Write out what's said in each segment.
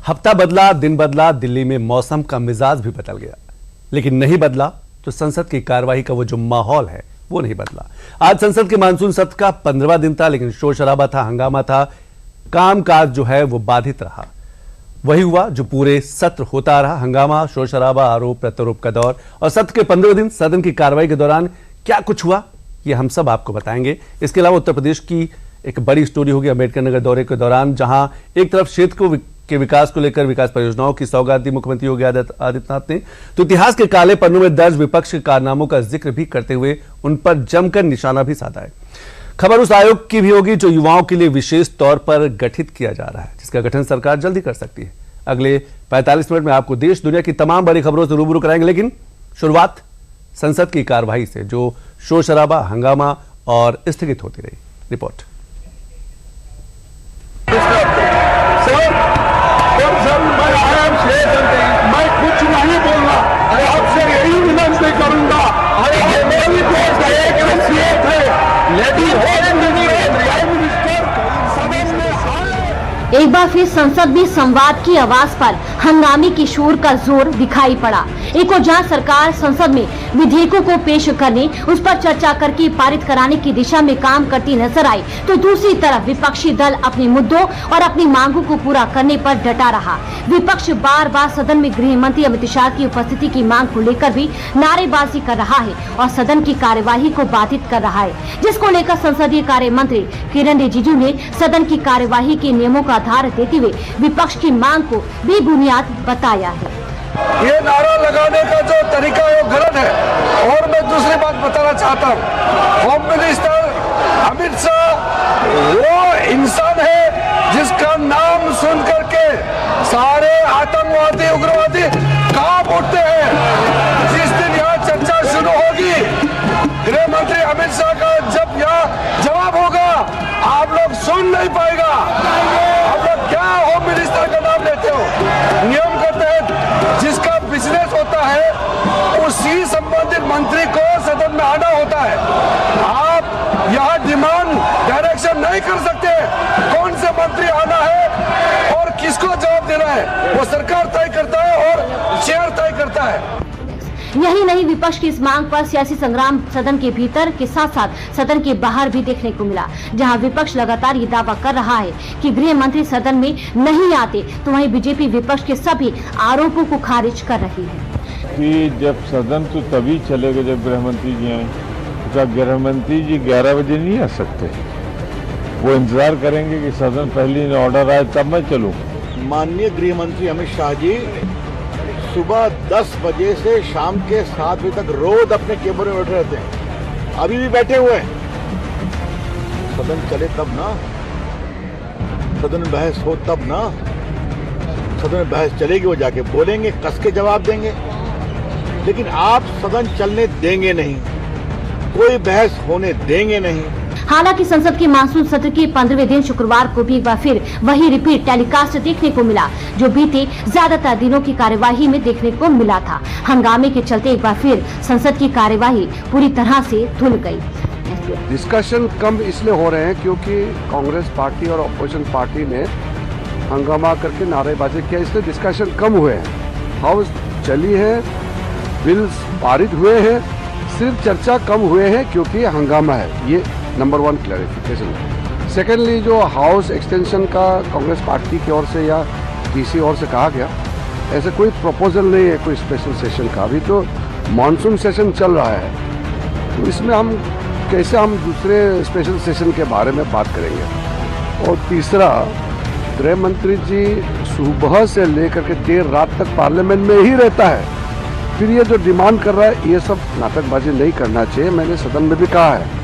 हफ्ता बदला, दिन बदला, दिल्ली में मौसम का मिजाज भी बदल गया, लेकिन नहीं बदला तो संसद की कार्यवाही का वो जो माहौल है वो नहीं बदला। आज संसद के मानसून सत्र का 15वां दिन था, लेकिन शोर शराबा था, हंगामा था, कामकाज जो है वो बाधित रहा। वही हुआ जो पूरे सत्र होता रहा, हंगामा, शोर शराबा, आरोप प्रत्यारोप का दौर। और सत्र के 15वें दिन सदन की कार्रवाई के दौरान क्या कुछ हुआ ये हम सब आपको बताएंगे। इसके अलावा उत्तर प्रदेश की एक बड़ी स्टोरी होगी अंबेडकर नगर दौरे के दौरान, जहां एक तरफ क्षेत्र के विकास को लेकर विकास परियोजनाओं की सौगात दी मुख्यमंत्री योगी आदित्यनाथ ने, तो इतिहास के काले पन्नों में दर्ज विपक्ष के कारनामों का जिक्र भी करते हुए उन पर जमकर निशाना भी साधा है। खबर उस आयोग की भी होगी जो युवाओं के लिए विशेष तौर पर गठित किया जा रहा है, जिसका गठन सरकार जल्दी कर सकती है। अगले 45 मिनट में आपको देश दुनिया की तमाम बड़ी खबरों से रूबरू कराएंगे, लेकिन शुरुआत संसद की कार्यवाही से, जो शोर शराबा, हंगामा और स्थगित होती रही। रिपोर्ट। मैं कुछ नहीं बोलना, आपसे यही विनती करूंगा। मेरी देश एक हैसियत है, लेकिन एक बार फिर संसद में संवाद की आवाज पर हंगामे की शोर का जोर दिखाई पड़ा। एक और जहां सरकार संसद में विधेयकों को पेश करने, उस पर चर्चा करके पारित कराने की दिशा में काम करती नजर आई, तो दूसरी तरफ विपक्षी दल अपने मुद्दों और अपनी मांगों को पूरा करने पर डटा रहा। विपक्ष बार बार सदन में गृह मंत्री अमित शाह की उपस्थिति की मांग को लेकर भी नारेबाजी कर रहा है और सदन की कार्यवाही को बाधित कर रहा है, जिसको लेकर संसदीय कार्य मंत्री किरण रिजिजू ने सदन की कार्यवाही के नियमों का आधार देते हुए विपक्ष की मांग को बेबुनियाद बताया है। ये नारा लगाने का जो तरीका है वो गलत है। और मैं दूसरी बात बताना चाहता हूँ, होम मिनिस्टर अमित शाह वो इंसान है जिसका नाम सुन करके सारे आतंकवादी, उग्रवादी कांप उठते हैं। जिस दिन यहाँ चर्चा शुरू होगी, गृह मंत्री अमित शाह का जब यहाँ जवाब होगा, आप लोग सुन नहीं पाएगा। आप लोग क्या होम मिनिस्टर का नाम लेते हो? नियम के तहत जिसका बिजनेस होता है उसी संबंधित मंत्री को सदन में आना होता है। आप यहाँ डिमांड डायरेक्शन नहीं कर सकते कौन से मंत्री आना है और किसको जवाब देना है, वो सरकार तय करता है और चेयर तय करता है। यही नहीं, विपक्ष की इस मांग पर सियासी संग्राम सदन के भीतर के साथ साथ सदन के बाहर भी देखने को मिला, जहां विपक्ष लगातार ये दावा कर रहा है कि गृह मंत्री सदन में नहीं आते, तो वहीं बीजेपी विपक्ष के सभी आरोपों को खारिज कर रही है। कि जब सदन तो तभी चलेगा जब गृह मंत्री जी आए। क्या गृह मंत्री जी 11 बजे नहीं आ सकते? वो इंतजार करेंगे कि सदन पहले ऑर्डर आए तब मैं चलूँ। माननीय गृह मंत्री अमित शाह जी सुबह 10 बजे से शाम के 7 बजे तक रोज अपने केबिन में बैठे रहते हैं, अभी भी बैठे हुए हैं। सदन चले तब ना, सदन में बहस हो तब ना। सदन में बहस चलेगी, वो जाके बोलेंगे, कस के जवाब देंगे, लेकिन आप सदन चलने देंगे नहीं, कोई बहस होने देंगे नहीं। हालांकि संसद के मानसून सत्र के 15वें दिन शुक्रवार को भी एक बार फिर वही रिपीट टेलीकास्ट देखने को मिला, जो बीते ज्यादातर दिनों की कार्यवाही में देखने को मिला था। हंगामे के चलते एक बार फिर संसद की कार्यवाही पूरी तरह से धुल गई। डिस्कशन कम इसलिए हो रहे हैं क्योंकि कांग्रेस पार्टी और अपोजिशन पार्टी ने हंगामा करके नारेबाजी किया, इसलिए डिस्कशन कम हुए हैं। हाउस चली है, बिल्स पारित हुए हैं, सिर्फ चर्चा कम हुए हैं क्योंकि हंगामा है। ये नंबर 1 क्लैरिफिकेशन। सेकेंडली, जो हाउस एक्सटेंशन का कांग्रेस पार्टी की ओर से या किसी और से कहा गया, ऐसे कोई प्रपोजल नहीं है कोई स्पेशल सेशन का। अभी तो मानसून सेशन चल रहा है, तो इसमें हम कैसे दूसरे स्पेशल सेशन के बारे में बात करेंगे। और तीसरा, गृह मंत्री जी सुबह से लेकर के देर रात तक पार्लियामेंट में ही रहता है, फिर ये जो डिमांड कर रहा है, ये सब नाटकबाजी नहीं करना चाहिए। मैंने सदन में भी कहा है।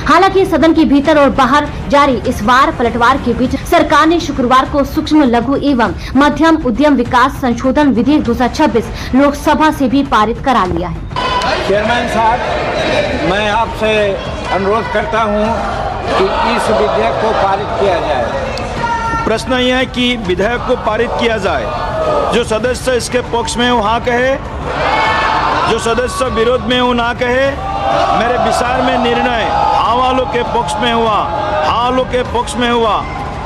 हालांकि सदन के भीतर और बाहर जारी इस वार पलटवार के बीच सरकार ने शुक्रवार को सूक्ष्म, लघु एवं मध्यम उद्यम विकास संशोधन विधेयक 2026 लोकसभा से भी पारित करा लिया है। चेयरमैन साहब, मैं आपसे अनुरोध करता हूं कि इस विधेयक को पारित किया जाए। प्रश्न यह है कि विधेयक को पारित किया जाए। जो सदस्य इसके पक्ष में वो हाँ कहे, जो सदस्य विरोध में वो ना कहे। मेरे विचार में निर्णय हाँ वालों के पक्ष में हुआ, हाँ वालों के पक्ष में हुआ।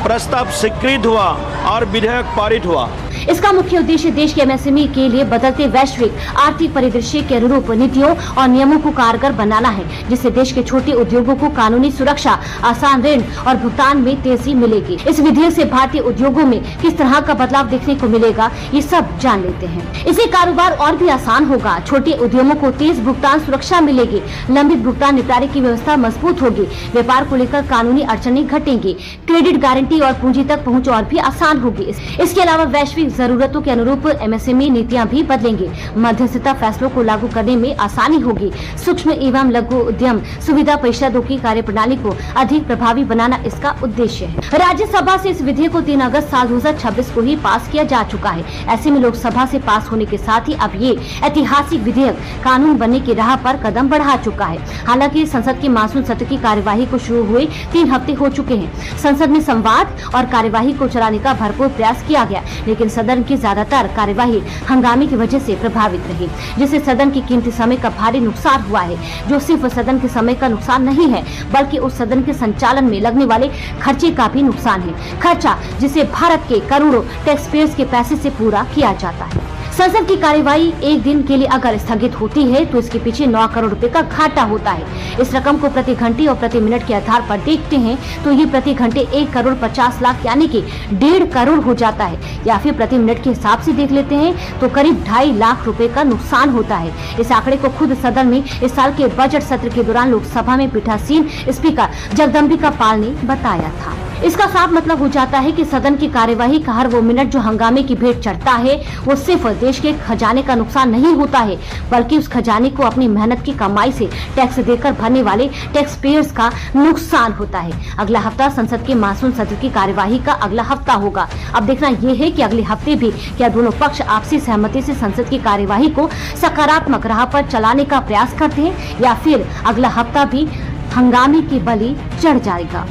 प्रस्ताव स्वीकृत हुआ और विधेयक पारित हुआ। इसका मुख्य उद्देश्य देश के एमएसएमई के लिए बदलते वैश्विक आर्थिक परिदृश्य के अनुरूप नीतियों और नियमों को कारगर बनाना है, जिससे देश के छोटे उद्योगों को कानूनी सुरक्षा, आसान ऋण और भुगतान में तेजी मिलेगी। इस विधेयक से भारतीय उद्योगों में किस तरह का बदलाव देखने को मिलेगा, ये सब जान लेते हैं। इससे कारोबार और भी आसान होगा, छोटे उद्योगों को तेज भुगतान सुरक्षा मिलेगी, लंबित भुगतान निपटारे की व्यवस्था मजबूत होगी, व्यापार को लेकर कानूनी अड़चनें घटेंगी, क्रेडिट गारंटी और पूंजी तक पहुँच और भी आसान होगी। इसके अलावा वैश्विक जरूरतों के अनुरूप एमएसएमई नीतियां भी बदलेंगी, मध्यस्थता फैसलों को लागू करने में आसानी होगी, सूक्ष्म एवं लघु उद्यम सुविधा परिषदों की कार्यप्रणाली को अधिक प्रभावी बनाना इसका उद्देश्य है। राज्यसभा से इस विधेयक को 3 अगस्त साल 2026 को ही पास किया जा चुका है। ऐसे में लोकसभा से पास होने के साथ ही अब ये ऐतिहासिक विधेयक कानून बनने की राह पर कदम बढ़ा चुका है। हालांकि संसद के मानसून सत्र की कार्यवाही को शुरू हुए 3 हफ्ते हो चुके हैं। संसद में संवाद और कार्यवाही को चलाने का भरपूर प्रयास किया गया, लेकिन सदन की ज्यादातर कार्यवाही हंगामे की वजह से प्रभावित रही, जिससे सदन की कीमती समय का भारी नुकसान हुआ है, जो सिर्फ सदन के समय का नुकसान नहीं है, बल्कि उस सदन के संचालन में लगने वाले खर्चे का भी नुकसान है। खर्चा जिसे भारत के करोड़ों टैक्स पेयर्स के पैसे से पूरा किया जाता है। संसद की कार्यवाही एक दिन के लिए अगर स्थगित होती है तो इसके पीछे 9 करोड़ रुपए का घाटा होता है। इस रकम को प्रति घंटे और प्रति मिनट के आधार पर देखते हैं तो ये प्रति घंटे 1 करोड़ 50 लाख यानी कि 1.5 करोड़ हो जाता है, या फिर प्रति मिनट के हिसाब से देख लेते हैं तो करीब 2.5 लाख रुपए का नुकसान होता है। इस आंकड़े को खुद सदन में इस साल के बजट सत्र के दौरान लोकसभा में पीठासीन स्पीकर जगदम्बिका पाल ने बताया था। इसका साफ मतलब हो जाता है कि सदन की कार्यवाही का हर वो मिनट जो हंगामे की भेंट चढ़ता है वो सिर्फ देश के खजाने का नुकसान नहीं होता है, बल्कि उस खजाने को अपनी मेहनत की कमाई से टैक्स देकर भरने वाले टैक्स पेयर्स का नुकसान होता है। अगला हफ्ता संसद के मानसून सत्र की कार्यवाही का अगला हफ्ता होगा। अब देखना यह है कि अगले हफ्ते भी क्या दोनों पक्ष आपसी सहमति से संसद की कार्यवाही को सकारात्मक राह पर चलाने का प्रयास करते हैं, या फिर अगला हफ्ता भी हंगामे की बलि चढ़ जाएगा।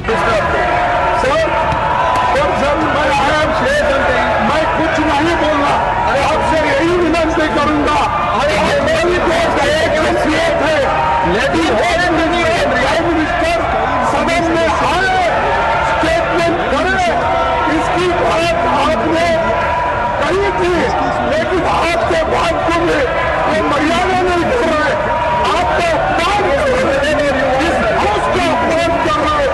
मैं कुछ नहीं बोलना, आपसे यही विनती करूंगा। प्राइम मिनिस्टर सदन में आए, स्टेटमेंट करे। इसकी बात आपने कही थी, लेकिन आपके बाद को ये मर्यादा नहीं कर रहे, आपका अपमान कर रहे, इस हाउस का अपमान कर रहे।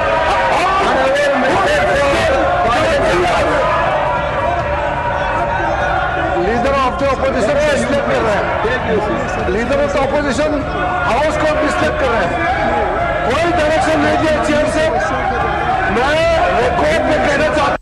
Leader of the opposition disturb कर रहे हैं, leader of the opposition house को डिस्टर्ब कर रहे हैं। कोई डायरेक्शन नहीं दिया चेयर से। मैं कोर्ट में कहना चाहता हूं